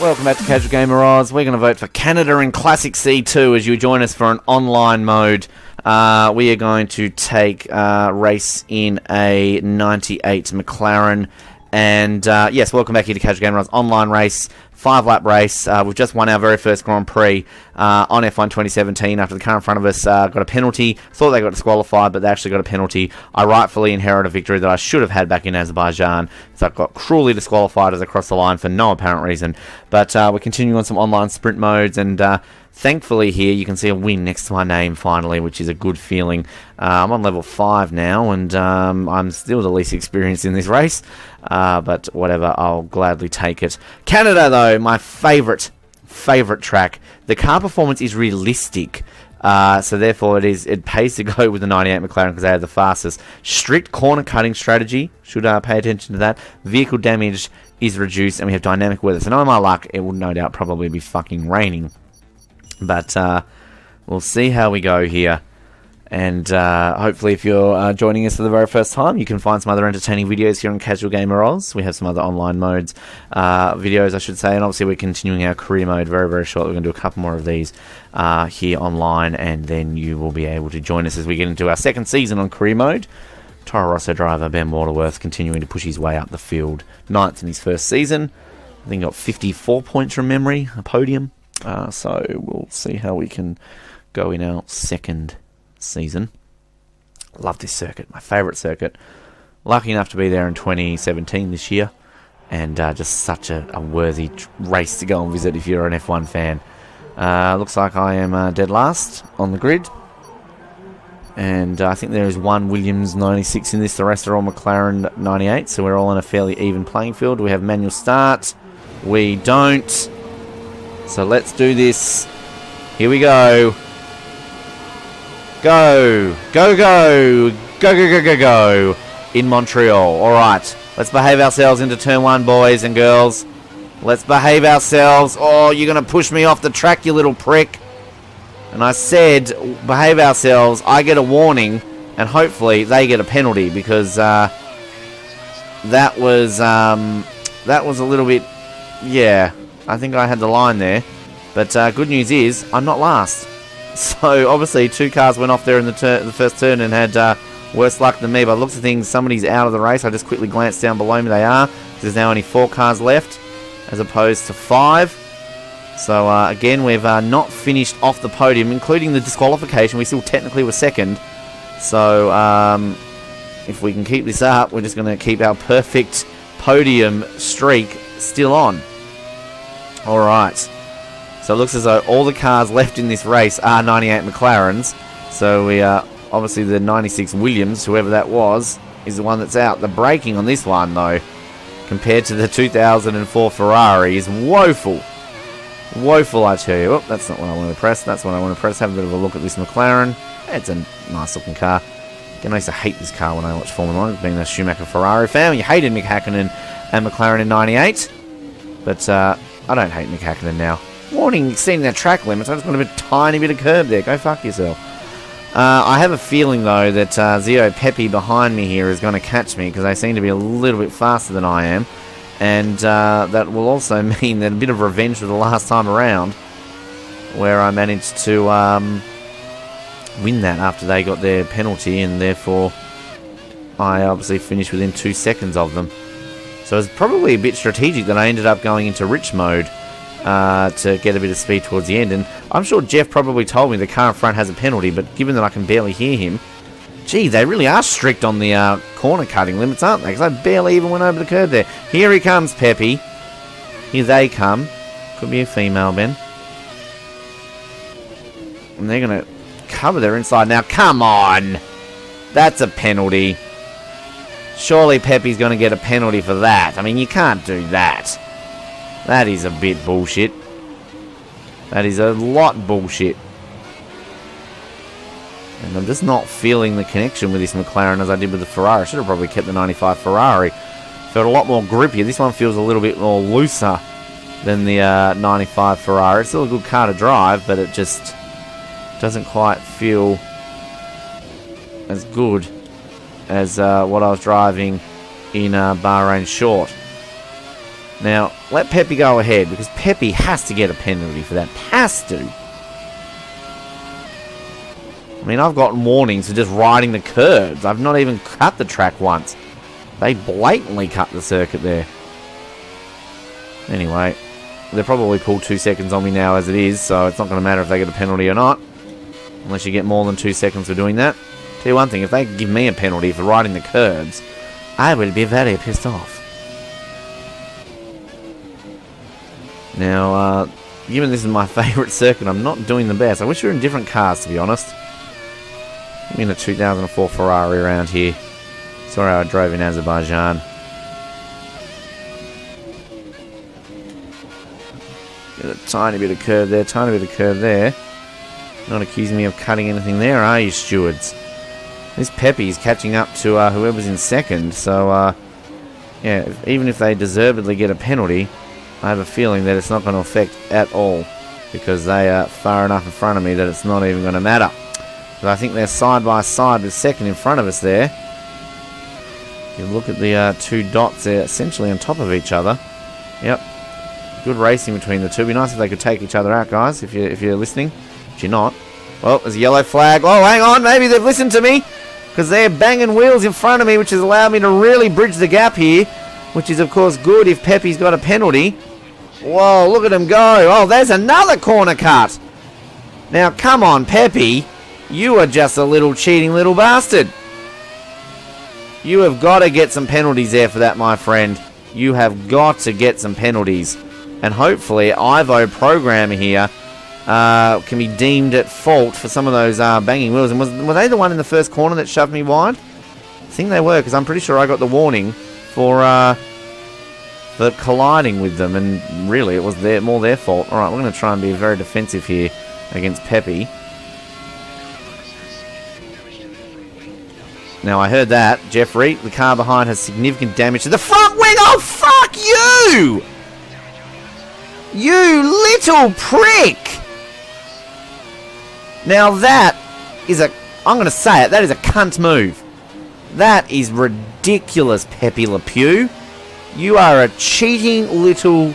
Welcome back to Casual Gamer Oz. We're going to vote for Canada in Classic C2 as you join us for an online mode. We are going to take race in a 98 McLaren. And yes, welcome back here to Casual Gamer Oz. Online race, 5-lap race. We've just won our very first Grand Prix on F1 2017 after the car in front of us got a penalty. Thought they got disqualified, but they actually got a penalty. I rightfully inherited a victory that I should have had back in Azerbaijan. So I got cruelly disqualified as I crossed the line for no apparent reason. But we're continuing on some online sprint modes, and thankfully here you can see a win next to my name finally, which is a good feeling. I'm on level 5 now, and I'm still the least experienced in this race. But whatever, I'll gladly take it. Canada, though, my favourite track. The car performance is realistic, so therefore it pays to go with the 98 McLaren because they have the fastest. Strict corner cutting strategy, should pay attention to that. Vehicle damage is reduced, and we have dynamic weather. So, knowing my luck, it will no doubt probably be fucking raining. But we'll see how we go here. And hopefully if you're joining us for the very first time, you can find some other entertaining videos here on Casual Gamer Oz. We have some other online modes, videos I should say, and obviously we're continuing our career mode very, very shortly. We're going to do a couple more of these here online, and then you will be able to join us as we get into our second season on career mode. Toro Rosso driver Ben Waterworth continuing to push his way up the field. 9th in his first season. I think he got 54 points from memory, a podium. So we'll see how we can go in our second season. Love this circuit, my favourite circuit. Lucky enough to be there in 2017 this year, and just such a worthy race to go and visit if you're an F1 fan. Looks like I am dead last on the grid, and I think there is one Williams 96 in this. The rest are all McLaren 98, so we're all on a fairly even playing field. We have manual start. We don't. So let's do this. Here we go. Go, go, go, go, go, go, go, go, in Montreal. Alright, let's behave ourselves into turn 1, boys and girls. Let's behave ourselves. Oh, you're going to push me off the track, you little prick. And I said, behave ourselves. I get a warning, and hopefully they get a penalty, because that was a little bit, yeah, I think I had the line there. But good news is, I'm not last. So, obviously, 2 cars went off there in the first turn and had worse luck than me. By the looks of things, somebody's out of the race. I just quickly glanced down below me. They are. There's now only 4 cars left, as opposed to 5. So, again, we've not finished off the podium, including the disqualification. We still technically were second. So, if we can keep this up, we're just going to keep our perfect podium streak still on. Alright. So it looks as though all the cars left in this race are 98 McLarens. So we are obviously the 96 Williams, whoever that was, is the one that's out. The braking on this one, though, compared to the 2004 Ferrari, is woeful. Woeful, I tell you. Oh, that's not what I want to press. That's what I want to press. Have a bit of a look at this McLaren. It's a nice looking car. Again, I used to hate this car when I watched Formula 1, being a Schumacher Ferrari fan. You hated Mick Hakkinen and McLaren in 98. But I don't hate Mick Hakkinen now. Warning, exceeding that track limits. I just want a tiny bit of curb there. Go fuck yourself. I have a feeling, though, that Zio Pepe behind me here is going to catch me, because they seem to be a little bit faster than I am. And that will also mean that a bit of revenge for the last time around, where I managed to win that after they got their penalty, and therefore I obviously finished within 2 seconds of them. So it's probably a bit strategic that I ended up going into rich mode to get a bit of speed towards the end. And I'm sure Jeff probably told me the car in front has a penalty, but given that I can barely hear him, gee, they really are strict on the corner cutting limits, aren't they? Because I barely even went over the curb there. Here he comes, Pepe. Here they come. Could be a female, Ben. And they're going to cover their inside now. Come on! That's a penalty. Surely Pepe's going to get a penalty for that. I mean, you can't do that. That is a bit bullshit. That is a lot bullshit. And I'm just not feeling the connection with this McLaren as I did with the Ferrari. I should have probably kept the 95 Ferrari. Felt a lot more grippier. This one feels a little bit more looser than the 95 Ferrari. It's still a good car to drive, but it just doesn't quite feel as good as what I was driving in Bahrain Short. Now, let Pepe go ahead, because Pepe has to get a penalty for that. Has to. I mean, I've gotten warnings for just riding the curbs. I've not even cut the track once. They blatantly cut the circuit there. Anyway, they'll probably pull 2 seconds on me now as it is, so it's not going to matter if they get a penalty or not. Unless you get more than 2 seconds for doing that. Tell you one thing, if they give me a penalty for riding the curbs, I will be very pissed off. Now, given this is my favourite circuit, I'm not doing the best. I wish we were in different cars, to be honest. I'm in a 2004 Ferrari around here. Sorry I drove in Azerbaijan. Get a tiny bit of curve there, tiny bit of curve there. Not accusing me of cutting anything there, are you, stewards? This Pepe's catching up to whoever's in second, so, yeah, even if they deservedly get a penalty, I have a feeling that it's not going to affect at all, because they are far enough in front of me that it's not even going to matter. But I think they're side by side with second in front of us there. You look at the two dots there, essentially on top of each other. Yep. Good racing between the two. It'd be nice if they could take each other out, guys, if you're listening. But you're not. Well, there's a yellow flag. Oh, hang on. Maybe they've listened to me, because they're banging wheels in front of me, which has allowed me to really bridge the gap here, which is, of course, good if Pepe's got a penalty. Whoa, look at him go. Oh, there's another corner cut. Now, come on, Pepe. You are just a little cheating little bastard. You have got to get some penalties there for that, my friend. You have got to get some penalties. And hopefully, Ivo Programmer here can be deemed at fault for some of those banging wheels. And were they the one in the first corner that shoved me wide? I think they were, because I'm pretty sure I got the warning for colliding with them. And really, it was more their fault. All right, we're going to try and be very defensive here against Pepe. Now, I heard that. Jeffrey, the car behind has significant damage to the front wing. Oh, fuck you! You little prick! Now, that is I'm going to say it, that is a cunt move. That is ridiculous, Pepe Le Pew. You are a cheating little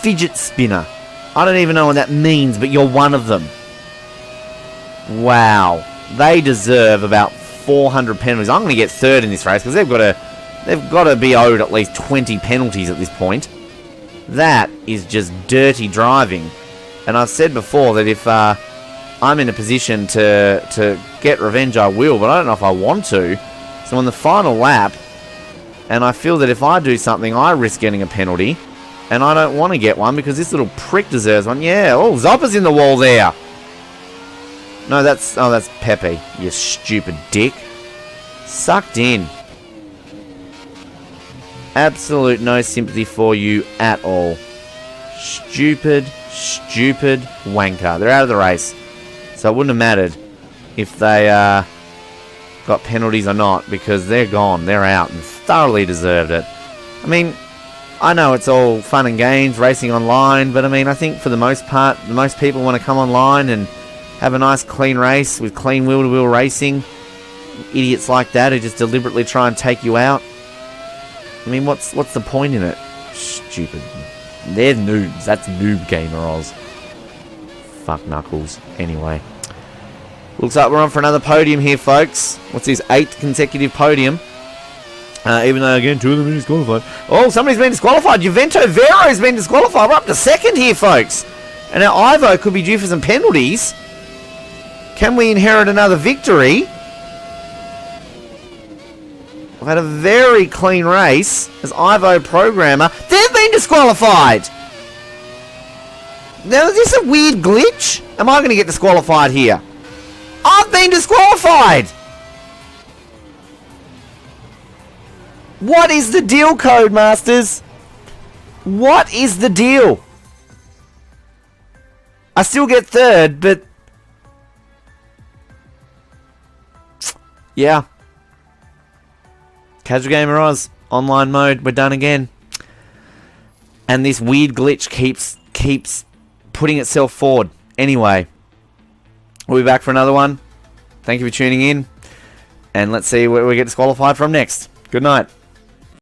fidget spinner. I don't even know what that means, but you're one of them. Wow. They deserve about 400 penalties. I'm going to get third in this race, because they've got to be owed at least 20 penalties at this point. That is just dirty driving. And I've said before that if I'm in a position to get revenge, I will, but I don't know if I want to. So on the final lap, and I feel that if I do something, I risk getting a penalty, and I don't want to get one because this little prick deserves one. Yeah, oh, Zoppa's in the wall there. No, that's Pepe, you stupid dick. Sucked in. Absolute no sympathy for you at all. Stupid wanker. They're out of the race. So it wouldn't have mattered if they got penalties or not, because they're gone. They're out and thoroughly deserved it. I mean, I know it's all fun and games, racing online, but I mean, I think for the most part, most people want to come online and have a nice clean race with clean wheel-to-wheel racing. Idiots like that who just deliberately try and take you out. I mean, what's the point in it? Stupid. They're noobs. That's Noob Gamer Oz. Fuck Knuckles. Anyway. Looks like we're on for another podium here, folks. What's this? 8th consecutive podium. Even though, again, 2 of them are disqualified. Oh, somebody's been disqualified. Juvento Vero's been disqualified. We're up to 2nd here, folks. And now Ivo could be due for some penalties. Can we inherit another victory? I've had a very clean race as Ivo Programmer. They've been disqualified! Now, is this a weird glitch? Am I going to get disqualified here? I've been disqualified! What is the deal, Codemasters? What is the deal? I still get 3rd, but... yeah. Casual Gamer Oz, online mode, we're done again. And this weird glitch keeps putting itself forward. Anyway, we'll be back for another one. Thank you for tuning in. And let's see where we get disqualified from next. Good night.